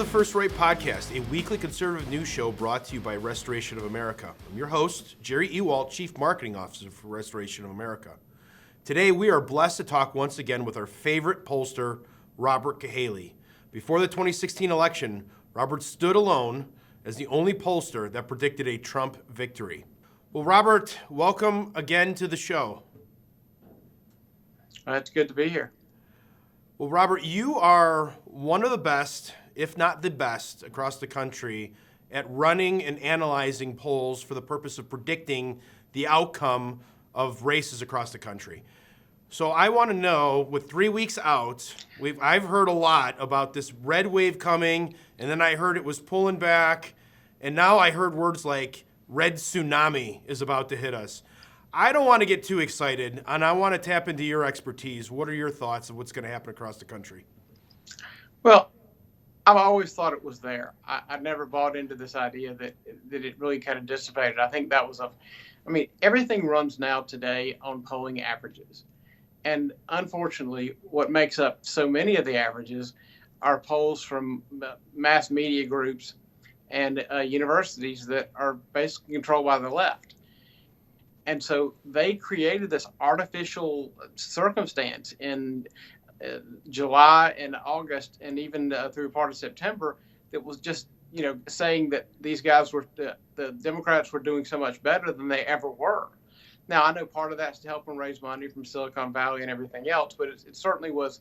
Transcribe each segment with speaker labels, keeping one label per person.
Speaker 1: the First Right podcast, a weekly conservative news show brought to you by Restoration of America. I'm your host, Jerry Ewald, Chief Marketing Officer for Restoration of America. Today, we are blessed to talk once again with our favorite pollster, Robert Cahaly. Before the 2016 election, Robert stood alone as the only pollster that predicted a Trump victory. Well, Robert, welcome again to the show.
Speaker 2: It's good to be here.
Speaker 1: Well, Robert, you are one of the best, if not the best, across the country at running and analyzing polls for the purpose of predicting the outcome of races across the country. So I want to know, with 3 weeks out, I've heard a lot about this red wave coming, and then I heard it was pulling back, and now I heard words like red tsunami is about to hit us. I don't want to get too excited, and I want to tap into your expertise. What are your thoughts of what's going to happen across the country?
Speaker 2: Well, I've always thought it was there. I never bought into this idea that it really kind of dissipated. I think that was everything runs now today on polling averages. And unfortunately, what makes up so many of the averages are polls from mass media groups and universities that are basically controlled by the left. And so they created this artificial circumstance in July and August and even through part of September that was just, saying that these guys were, the Democrats were doing so much better than they ever were. Now, I know part of that's to help them raise money from Silicon Valley and everything else, but it certainly was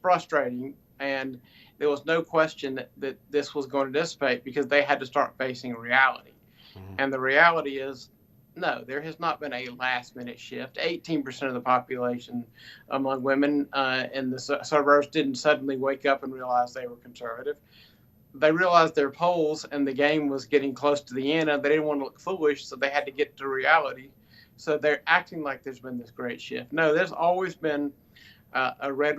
Speaker 2: frustrating. And there was no question that this was going to dissipate because they had to start facing reality. Mm-hmm. And the reality is, no, there has not been a last-minute shift. 18% of the population among women in the suburbs didn't suddenly wake up and realize they were conservative. They realized their polls and the game was getting close to the end, and they didn't want to look foolish, so they had to get to reality. So they're acting like there's been this great shift. No, there's always been a red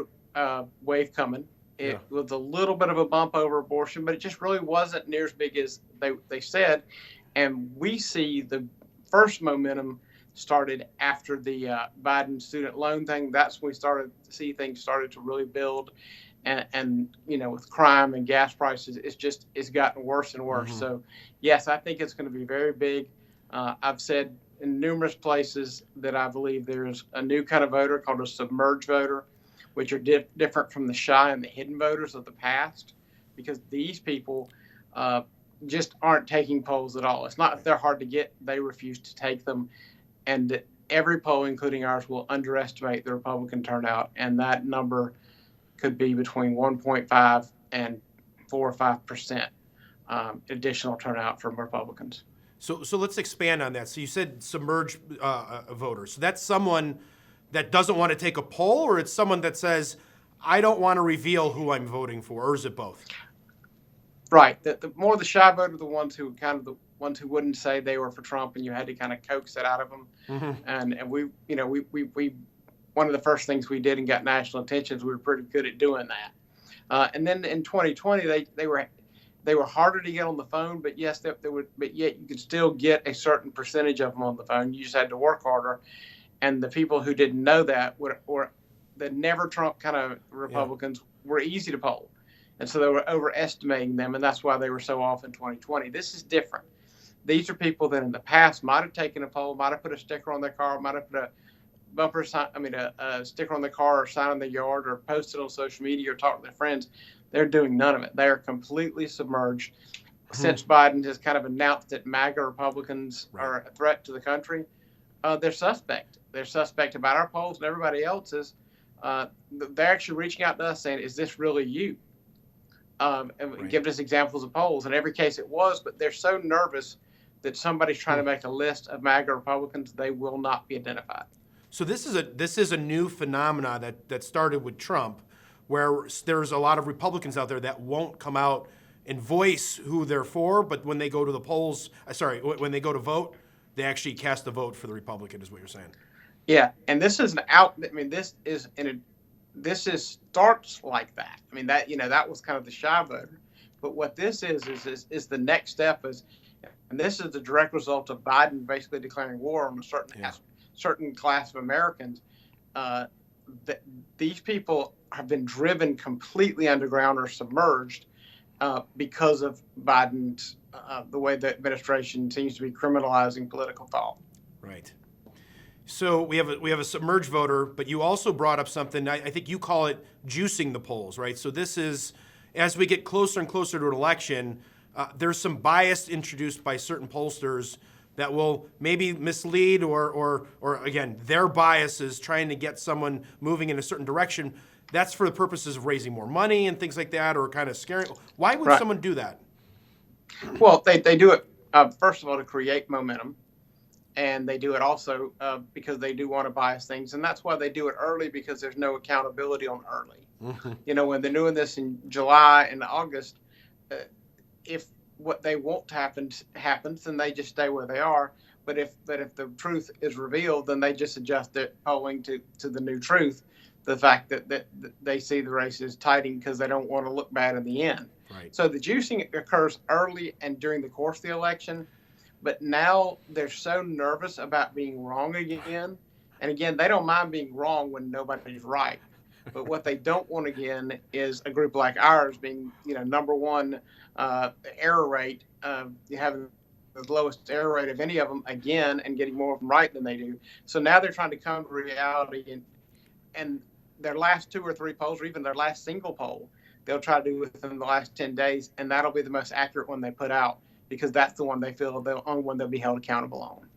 Speaker 2: wave coming. It was a little bit of a bump over abortion, but it just really wasn't near as big as they said. And we see the first momentum started after the Biden student loan thing. That's when we started to see things started to really build. And with crime and gas prices, it's gotten worse and worse. Mm-hmm. So, yes, I think it's going to be very big. I've said in numerous places that I believe there's a new kind of voter called a submerged voter, which are different from the shy and the hidden voters of the past, because these people just aren't taking polls at all. It's not that they're hard to get, they refuse to take them. And every poll, including ours, will underestimate the Republican turnout, and that number could be between 1.5 and 4 or 5% additional turnout from Republicans.
Speaker 1: So let's expand on that. So you said submerged voters. So that's someone that doesn't want to take a poll, or it's someone that says, I don't want to reveal who I'm voting for, or is it both?
Speaker 2: Right. The more the shy voter, the ones who wouldn't say they were for Trump, and you had to kind of coax that out of them. Mm-hmm. And we one of the first things we did and got national attention is we were pretty good at doing that. And then in 2020, they were harder to get on the phone, but yes, but yet you could still get a certain percentage of them on the phone. You just had to work harder. And the people who didn't know that or the never Trump kind of Republicans were easy to poll. And so they were overestimating them, and that's why they were so off in 2020. This is different. These are people that in the past might have taken a poll, might have put a sticker on their car, might have put a sticker on their car or sign in their yard or posted on social media or talked to their friends. They're doing none of it. They are completely submerged. Mm-hmm. Since Biden has kind of announced that MAGA Republicans are a threat to the country, they're suspect. They're suspect about our polls and everybody else's. They're actually reaching out to us saying, is this really you? And giving us examples of polls. In every case it was, but they're so nervous that somebody's trying to make a list of MAGA Republicans, they will not be identified.
Speaker 1: So this is a new phenomena that started with Trump, where there's a lot of Republicans out there that won't come out and voice who they're for, but when they go to the polls, when they go to vote, they actually cast a vote for the Republican, is what you're saying.
Speaker 2: Yeah, and this is starts like that. I mean, that was kind of the shy voter, but what this is the next step and this is the direct result of Biden basically declaring war on a certain class of Americans. These people have been driven completely underground or submerged because of Biden's the way the administration seems to be criminalizing political thought.
Speaker 1: Right. So we have a submerged voter, but you also brought up something. I think you call it juicing the polls, right? So this is as we get closer and closer to an election, there's some bias introduced by certain pollsters that will maybe mislead or again their biases trying to get someone moving in a certain direction. That's for the purposes of raising more money and things like that, or kind of scaring. Why would someone do that?
Speaker 2: Well, they do it first of all to create momentum. And they do it also because they do want to bias things. And that's why they do it early, because there's no accountability on early. Mm-hmm. You know, when they're doing this in July and August, if what they want to happen happens, then they just stay where they are. But if the truth is revealed, then they just adjust it owing to the new truth, the fact that they see the race is tightening because they don't want to look bad in the end. Right. So the juicing occurs early and during the course of the election. But now they're so nervous about being wrong again. And again, they don't mind being wrong when nobody's right. But what they don't want again is a group like ours being, number one error rate, having the lowest error rate of any of them again and getting more of them right than they do. So now they're trying to come to reality, and their last 2 or 3 polls, or even their last single poll, they'll try to do within the last 10 days. And that'll be the most accurate one they put out, because that's the one they feel the only one they'll be held accountable on.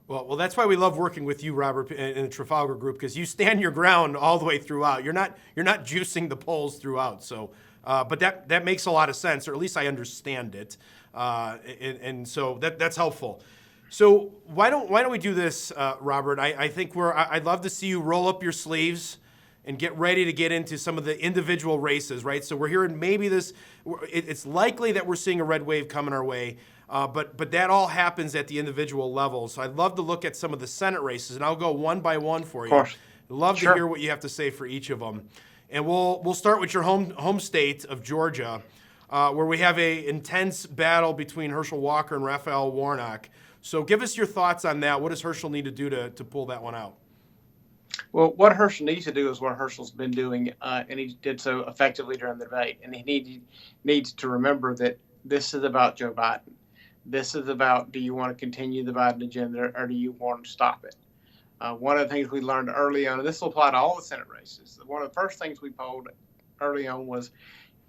Speaker 1: Well, that's why we love working with you, Robert, in the Trafalgar Group, because you stand your ground all the way throughout. You're not juicing the polls throughout. So, but that makes a lot of sense, or at least I understand it, and so that's helpful. So why don't we do this, Robert? I think I'd love to see you roll up your sleeves and get ready to get into some of the individual races, right? So we're hearing maybe it's likely that we're seeing a red wave coming our way, but that all happens at the individual level. So I'd love to look at some of the Senate races, and I'll go one by one for you. Of course. I'd love to hear what you have to say for each of them. And we'll start with your home state of Georgia, where we have an intense battle between Herschel Walker and Raphael Warnock. So give us your thoughts on that. What does Herschel need to do to pull that one out?
Speaker 2: Well, what Herschel needs to do is what Herschel's been doing, and he did so effectively during the debate. And he needs to remember that this is about Joe Biden. This is about, do you want to continue the Biden agenda, or do you want to stop it? One of the things we learned early on, and this will apply to all the Senate races, one of the first things we polled early on was,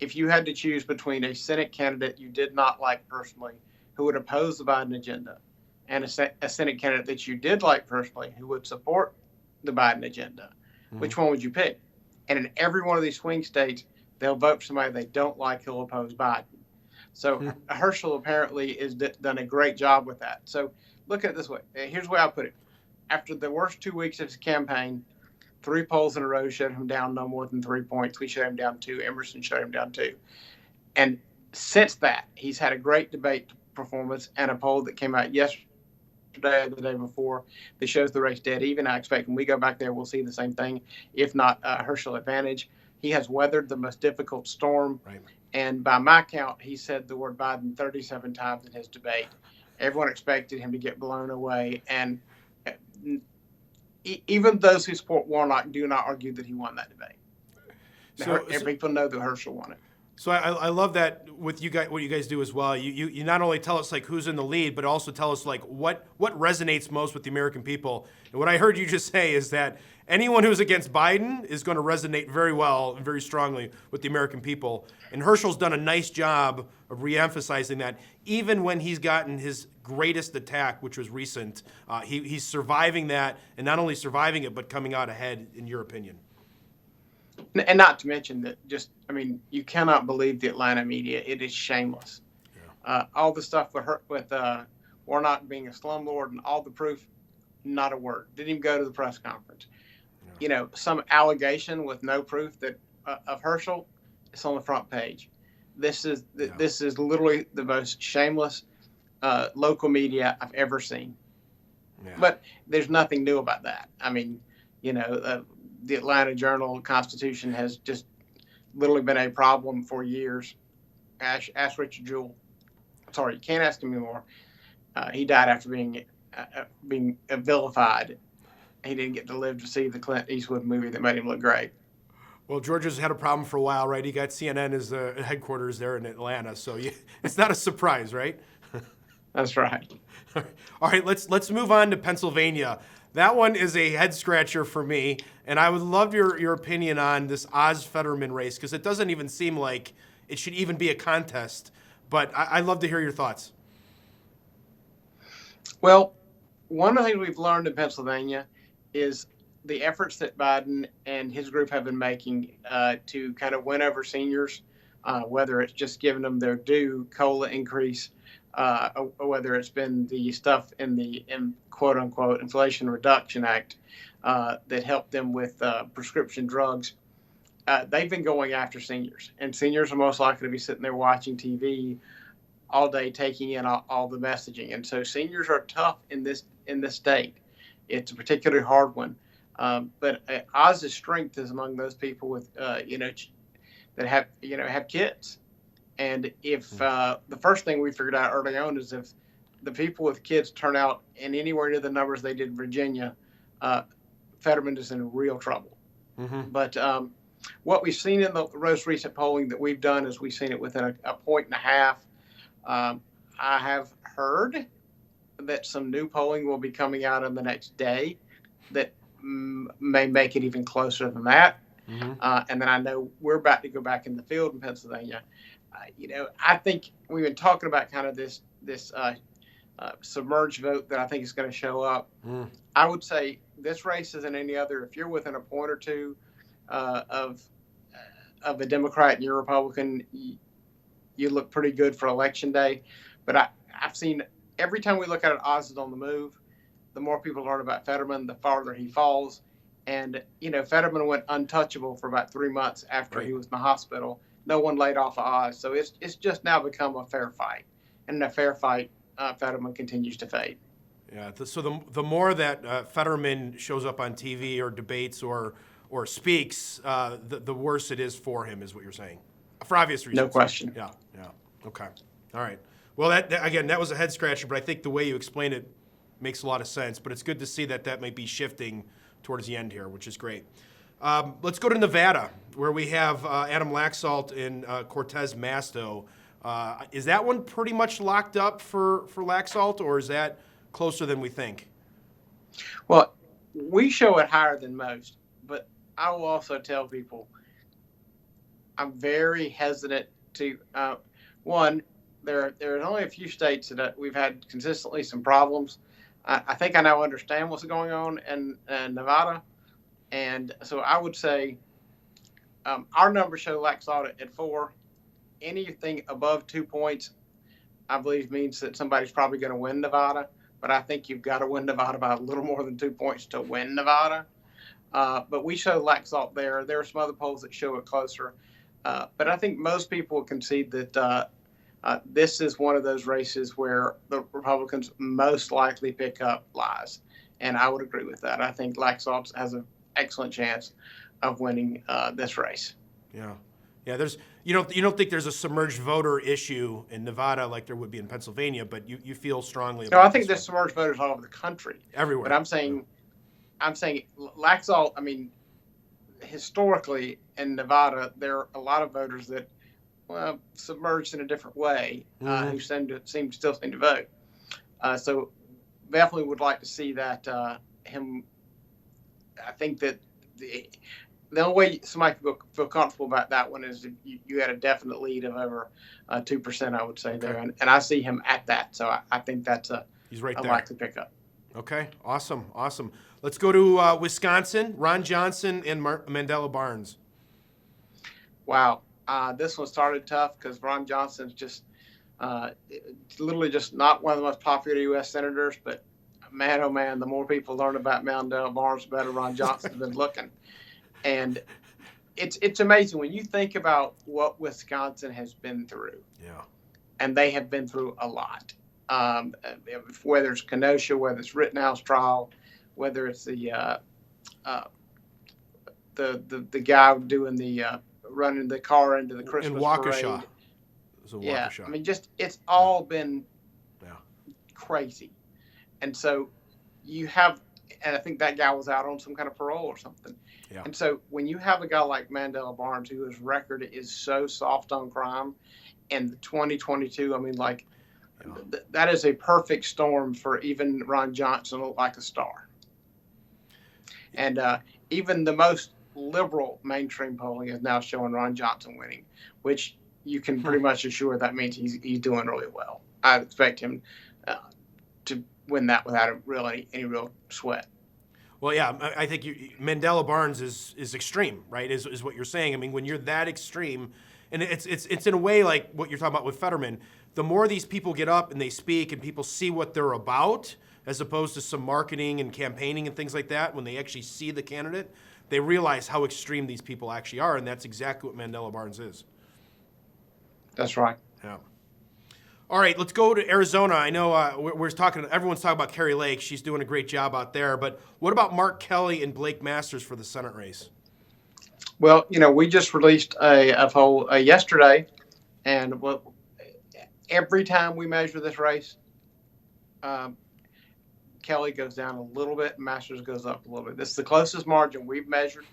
Speaker 2: if you had to choose between a Senate candidate you did not like personally, who would oppose the Biden agenda, and a Senate candidate that you did like personally, who would support the Biden agenda, which one would you pick? And in every one of these swing states, they'll vote for somebody they don't like who'll oppose Biden. So Herschel apparently has done a great job with that. So look at it this way. Here's the way I put it. After the worst 2 weeks of his campaign, 3 polls in a row showed him down no more than 3 points. We showed him down 2. Emerson showed him down 2. And since that, he's had a great debate performance, and a poll that came out yesterday or the day before that shows the race dead even. I expect when we go back there, we'll see the same thing, if not Herschel advantage. He has weathered the most difficult storm. Right. And by my count, he said the word Biden 37 times in his debate. Everyone expected him to get blown away. And even those who support Warnock do not argue that he won that debate. People know that Herschel won it.
Speaker 1: So I love that with you guys, what you guys do as well. You not only tell us like who's in the lead, but also tell us like what resonates most with the American people. And what I heard you just say is that anyone who's against Biden is going to resonate very well and very strongly with the American people. And Herschel's done a nice job of reemphasizing that, even when he's gotten his greatest attack, which was recent. He's surviving that, and not only surviving it, but coming out ahead, in your opinion.
Speaker 2: And not to mention that you cannot believe the Atlanta media. It is shameless. Yeah. All the stuff with Warnock being a slumlord and all the proof, not a word. Didn't even go to the press conference. Yeah. Some allegation with no proof that of Herschel, it's on the front page. This is literally the most shameless local media I've ever seen. Yeah. But there's nothing new about that. The Atlanta Journal-Constitution has just literally been a problem for years. Ask Richard Jewell. Sorry, you can't ask him anymore. He died after being vilified. He didn't get to live to see the Clint Eastwood movie that made him look great.
Speaker 1: Well, Georgia's had a problem for a while, right? He got CNN as the headquarters there in Atlanta, so it's not a surprise, right?
Speaker 2: That's right.
Speaker 1: All right, let's move on to Pennsylvania. That one is a head scratcher for me, and I would love your opinion on this Oz Fetterman race because it doesn't even seem like it should even be a contest. But I'd love to hear your thoughts.
Speaker 2: Well, one of the things we've learned in Pennsylvania is the efforts that Biden and his group have been making to kind of win over seniors, whether it's just giving them their due COLA increase, or whether it's been the stuff in quote unquote Inflation Reduction Act that helped them with prescription drugs. They've been going after seniors, and seniors are most likely to be sitting there watching TV all day, taking in all the messaging. And so seniors are tough in this state. It's a particularly hard one. But Oz's strength is among those people with that have kids. And if the first thing we figured out early on is if the people with kids turn out in anywhere near the numbers they did in Virginia, Fetterman is in real trouble. Mm-hmm. But what we've seen in the most recent polling that we've done is we've seen it within a point and a half. I have heard that some new polling will be coming out in the next day that may make it even closer than that. Mm-hmm. And then I know we're about to go back in the field in Pennsylvania. I think we've been talking about kind of this submerged vote that I think is going to show up. I would say this race isn't any other. If you're within a point or two of a Democrat and you're a Republican, you look pretty good for election day. But I've seen every time we look at it, Oz is on the move. The more people learn about Fetterman, the farther he falls. And, Fetterman went untouchable for about 3 months after he was in the hospital. No one laid off of Oz. So it's just now become a fair fight. And in a fair fight, Fetterman continues to fade.
Speaker 1: Yeah. So the more that Fetterman shows up on TV or debates or speaks, the worse it is for him, is what you're saying. For obvious reasons.
Speaker 2: No question.
Speaker 1: Yeah. Okay. All right. Well, that was a head scratcher, but I think the way you explain it makes a lot of sense. But it's good to see that might be shifting towards the end here, which is great. Let's go to Nevada, where we have Adam Laxalt and Cortez Masto. Is that one pretty much locked up for Laxalt, or is that closer than we think?
Speaker 2: Well, we show it higher than most, but I will also tell people I'm very hesitant to one. There are only a few states that we've had consistently some problems. I think I now understand what's going on in Nevada, and so I would say our numbers show Laxalt at 4. Anything above 2 points, I believe, means that somebody's probably going to win Nevada. But I think you've got to win Nevada by a little more than 2 points to win Nevada. But we show Laxalt there. There are some other polls that show it closer. But I think most people will concede that this is one of those races where the Republicans most likely pick up lies. And I would agree with that. I think Laxalt has an excellent chance of winning this race.
Speaker 1: Yeah. You don't think there's a submerged voter issue in Nevada like there would be in Pennsylvania, but you feel strongly about
Speaker 2: No, I think there's submerged voters all over the country.
Speaker 1: Everywhere.
Speaker 2: But I'm saying Laxalt, I mean, historically in Nevada, there are a lot of voters that submerged in a different way who seem to still vote. So definitely would like to see that him. I think that the only way somebody can feel comfortable about that one is if you had a definite lead of over 2%, I would say there, and I see him at that. So I think that's
Speaker 1: he's right
Speaker 2: a
Speaker 1: there.
Speaker 2: likely pickup.
Speaker 1: Okay, awesome. Let's go to Wisconsin. Ron Johnson and Mandela Barnes.
Speaker 2: Wow, this one started tough because Ron Johnson's just literally just not one of the most popular U.S. senators, but man, oh man, the more people learn about Mandela Barnes, the better Ron Johnson's been looking. And it's amazing when you think about what Wisconsin has been through.
Speaker 1: Yeah.
Speaker 2: And they have been through a lot. Whether it's Kenosha, whether it's Rittenhouse trial, whether it's the guy doing the running the car into the Christmas
Speaker 1: in Waukesha.
Speaker 2: parade.
Speaker 1: It was a
Speaker 2: Yeah,
Speaker 1: Waukesha.
Speaker 2: I mean, it's all been crazy. And so you have and I think that guy was out on some kind of parole or something.
Speaker 1: Yeah.
Speaker 2: And so when you have a guy like Mandela Barnes, whose record is so soft on crime, and 2022, I mean, like, that is a perfect storm for even Ron Johnson to look like a star. And even the most liberal mainstream polling is now showing Ron Johnson winning, which you can pretty much assure that means he's doing really well. I expect him to win that without any real sweat.
Speaker 1: Well, yeah, I think Mandela Barnes is extreme, right? Is what you're saying. I mean, when you're that extreme, and it's in a way like what you're talking about with Fetterman. The more these people get up and they speak, and people see what they're about, as opposed to some marketing and campaigning and things like that, when they actually see the candidate, they realize how extreme these people actually are, and that's exactly what Mandela Barnes is.
Speaker 2: That's right.
Speaker 1: Yeah. All right, let's go to Arizona. I know everyone's talking about Kari Lake. She's doing a great job out there. But what about Mark Kelly and Blake Masters for the Senate race?
Speaker 2: Well, we just released a poll yesterday, and every time we measure this race, Kelly goes down a little bit, Masters goes up a little bit. This is the closest margin we've measured,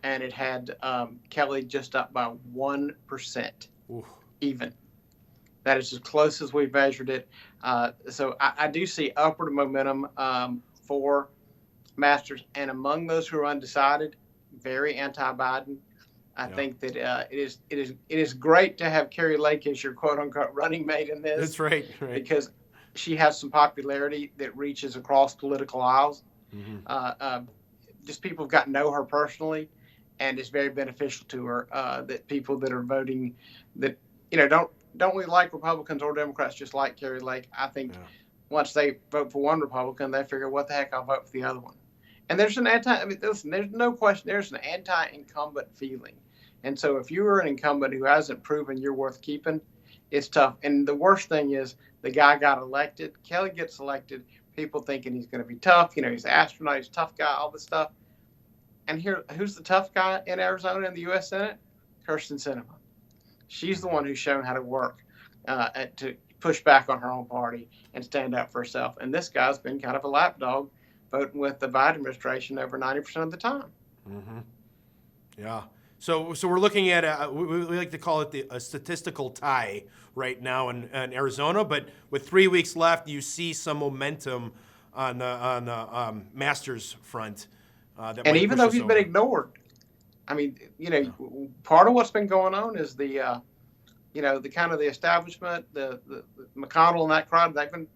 Speaker 2: and it had Kelly just up by 1%.
Speaker 1: Oof.
Speaker 2: Even. That is as close as we've measured it. So I do see upward momentum for Masters, and among those who are undecided, very anti-Biden. I think that it is great to have Kari Lake as your quote unquote running mate in this.
Speaker 1: That's right.
Speaker 2: Because she has some popularity that reaches across political aisles.
Speaker 1: Mm-hmm.
Speaker 2: Just people have gotten to know her personally, and it's very beneficial to her that people that are voting that don't really like Republicans or Democrats just like Kari Lake. I think once they vote for one Republican, they figure, what the heck, I'll vote for the other one. And there's there's no question, there's an anti-incumbent feeling. And so if you are an incumbent who hasn't proven you're worth keeping, it's tough. And the worst thing is the guy got elected. Kelly gets elected. People thinking he's going to be tough. He's an astronaut. He's a tough guy, all this stuff. And who's the tough guy in Arizona in the U.S. Senate? Kirsten Sinema. She's the one who's shown how to work to push back on her own party and stand up for herself. And this guy's been kind of a lapdog, voting with the Biden administration over 90% of the time.
Speaker 1: Mm-hmm. Yeah. So we're looking at we like to call it a statistical tie right now in Arizona, but with 3 weeks left, you see some momentum on the Masters front.
Speaker 2: And even though he's been ignored, I mean, part of what's been going on is the kind of the establishment, the McConnell and that crowd, they've been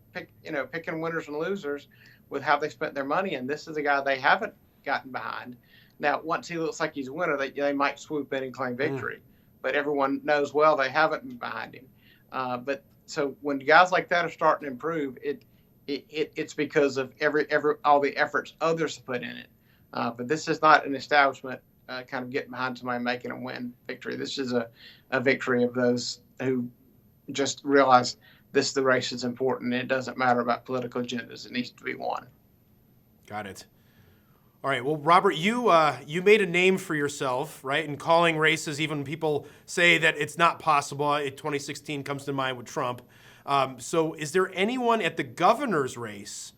Speaker 2: picking winners and losers with how they spent their money, and this is a guy they haven't gotten behind. Now, once he looks like he's a winner, they might swoop in and claim victory, but everyone knows well they haven't been behind him. But so when guys like that are starting to improve, it's because of all the efforts others have put in it. But this is not an establishment kind of getting behind somebody making a win victory. This is a victory of those who just realize the race is important. And it doesn't matter about political agendas. It needs to be won.
Speaker 1: Got it. All right. Well, Robert, you made a name for yourself, right? In calling races, even people say that it's not possible. 2016 comes to mind with Trump. So is there anyone at the governor's race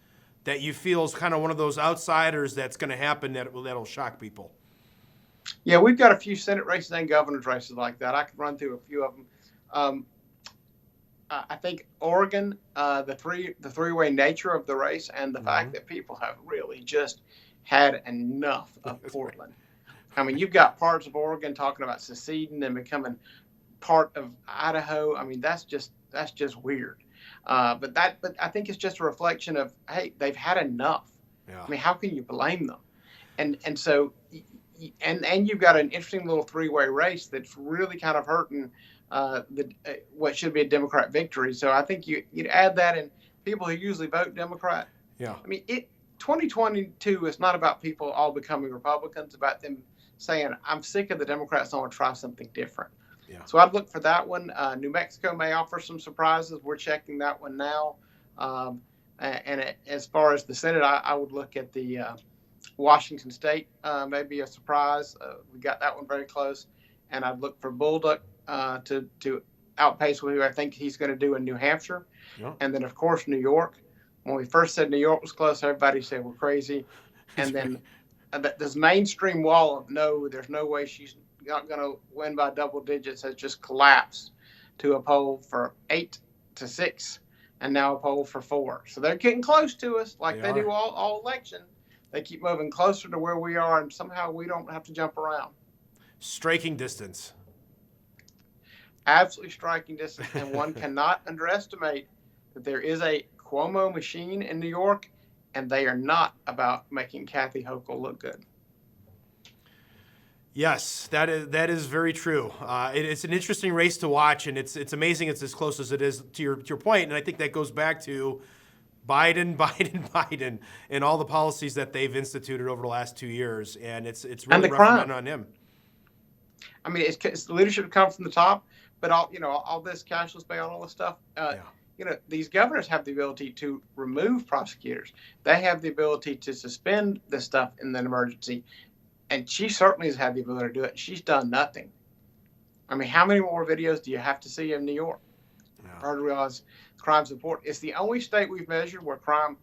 Speaker 1: that you feel is kind of one of those outsiders that's going to happen that'll shock people?
Speaker 2: Yeah, we've got a few Senate races and governor's races like that. I could run through a few of them. I think Oregon, the three-way nature of the race and the fact that people have really just had enough of Portland. I mean, you've got parts of Oregon talking about seceding and becoming part of Idaho. I mean, that's just weird. But I think it's just a reflection of, hey, they've had enough. Yeah. I mean, how can you blame them? And so you've got an interesting little three-way race that's really kind of hurting what should be a Democrat victory. So I think you'd add that in people who usually vote Democrat.
Speaker 1: Yeah.
Speaker 2: I mean, 2022 is not about people all becoming Republicans, about them saying, I'm sick of the Democrats, I want to try something different. Yeah. So I'd look for that one. New Mexico may offer some surprises. We're checking that one now. And as far as the Senate, I would look at the Washington State, maybe a surprise. We got that one very close. And I'd look for Bolduc to outpace who I think he's going to do in New Hampshire. Yeah. And then, of course, New York. When we first said New York was close, everybody said we're crazy. and then this mainstream wall of no, there's no way she's not going to win by double digits has just collapsed to a poll for 8-6, and now a poll for 4. So they're getting close to us, like they do all election. They keep moving closer to where we are, and somehow we don't have to jump around.
Speaker 1: Striking distance.
Speaker 2: Absolutely striking distance, and one cannot underestimate that there is a Cuomo machine in New York, and they are not about making Kathy Hochul look good.
Speaker 1: Yes, that is very true. It's an interesting race to watch, and it's amazing it's as close as it is to your point. And I think that goes back to Biden, and all the policies that they've instituted over the last 2 years, and it's really recommended on him.
Speaker 2: I mean, it's the leadership come from the top, but all this cashless pay, all this stuff. These governors have the ability to remove prosecutors. They have the ability to suspend this stuff in an emergency. And she certainly has had the ability to do it. She's done nothing. I mean, how many more videos do you have to see in New York? Hard to realize crime support. It's the only state we've measured where crime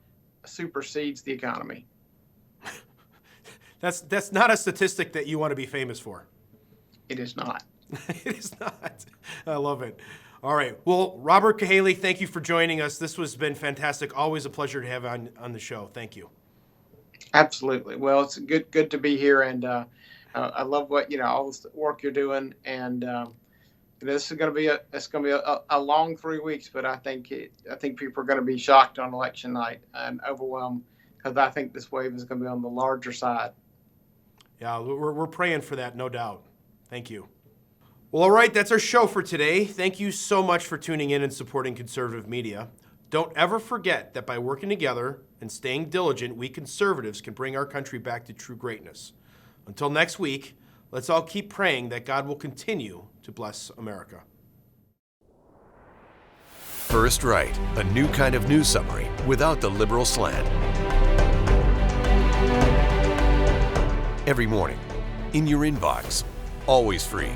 Speaker 2: supersedes the economy.
Speaker 1: That's not a statistic that you want to be famous for.
Speaker 2: It is not.
Speaker 1: It is not. I love it. All right. Well, Robert Cahaly, thank you for joining us. This has been fantastic. Always a pleasure to have on the show. Thank you.
Speaker 2: Absolutely. Well, it's good to be here, and I love what all this work you're doing. And this is going to be a long 3 weeks, but I think people are going to be shocked on election night and overwhelmed, because I think this wave is going to be on the larger side.
Speaker 1: Yeah, we're praying for that, no doubt. Thank you. Well, all right, that's our show for today. Thank you so much for tuning in and supporting conservative media. Don't ever forget that by working together and staying diligent, we conservatives can bring our country back to true greatness. Until next week, let's all keep praying that God will continue to bless America.
Speaker 3: First Right, a new kind of news summary without the liberal slant. Every morning, in your inbox, always free.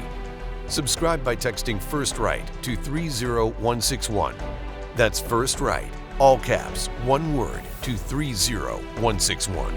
Speaker 3: Subscribe by texting First Right to 30161. That's First Right, all caps, one word, to 30161.